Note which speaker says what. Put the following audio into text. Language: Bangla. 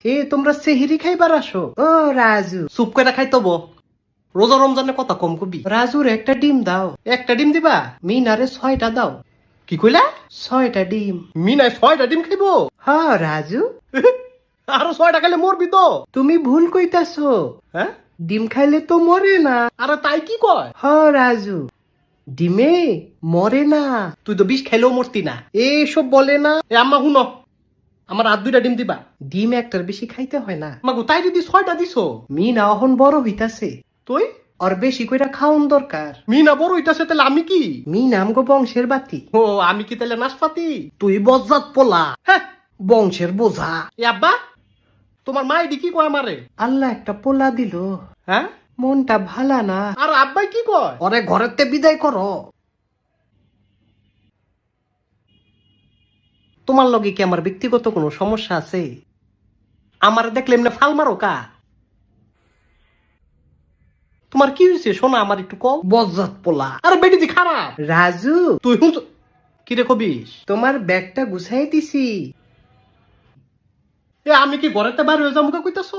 Speaker 1: তোমরা সেহিরি খাইবার আসো? ও রাজু,
Speaker 2: চুপ করে খাইতো বো। রোজা রমজানে কথা কম কবি।
Speaker 1: রাজুর একটা ডিম দাও।
Speaker 2: একটা ডিম দিবা?
Speaker 1: মিনারে 6টা দাও।
Speaker 2: কি কইলা?
Speaker 1: 6টা ডিম।
Speaker 2: মিনায় 6টা ডিম খাইবো?
Speaker 1: হ্যাঁ রাজু,
Speaker 2: আরো 6টা খাইলে মরবি তো।
Speaker 1: তুমি ভুল কইতাছো।
Speaker 2: হ্যাঁ?
Speaker 1: ডিম খাইলে তো মরে না।
Speaker 2: আরে তাই কি কয়?
Speaker 1: হ্যাঁ রাজু, ডিমে মরে না।
Speaker 2: তুই তো বিষ খাইলেও মরতি না।
Speaker 1: এসব বলে না।
Speaker 2: এ আম্মা শুনো, আমার আর 2টা ডিম দিবা।
Speaker 1: ডিম একটার বেশি খাইতে হয় না।
Speaker 2: মাগো তাই যদি 6টা দিছো।
Speaker 1: মিনা অহন বড় হইতাছে,
Speaker 2: তুই
Speaker 1: আর বেশি কইরা খাওন দরকার।
Speaker 2: মিনা বড় হইতাছে, তাহলে আমি কি?
Speaker 1: মিনা আমগো বংশের বাতি।
Speaker 2: ও আমি কি তাহলে নাশপাতি?
Speaker 1: তুই বজ্জাত পোলা,
Speaker 2: হ্যাঁ।
Speaker 1: বংশের বোঝা।
Speaker 2: এ আব্বা, তোমার মা এডি কি কয় আমারে?
Speaker 1: আল্লাহ একটা পোলা দিল,
Speaker 2: হ্যাঁ?
Speaker 1: মনটা ভালা না।
Speaker 2: আর আব্বাই কি কয়?
Speaker 1: ওরে ঘরেতে বিদায় করো।
Speaker 2: তোমার লগে কি আমার ব্যক্তিগত কোনো সমস্যা আছে? আমার দেখলে এমনি ফাল মারো কা? তোমার কি হয়েছে শোনা, আমার একটু কও।
Speaker 1: বজ্জাত পোলা।
Speaker 2: আরে বেটি দি খারাপ।
Speaker 1: রাজু,
Speaker 2: তুই হুন কি রে কবিস?
Speaker 1: তোমার ব্যাগটা গুছাই দিছি।
Speaker 2: এ আমি কি ঘরেতে বাইরে হয়ে যাবো কইতাছ?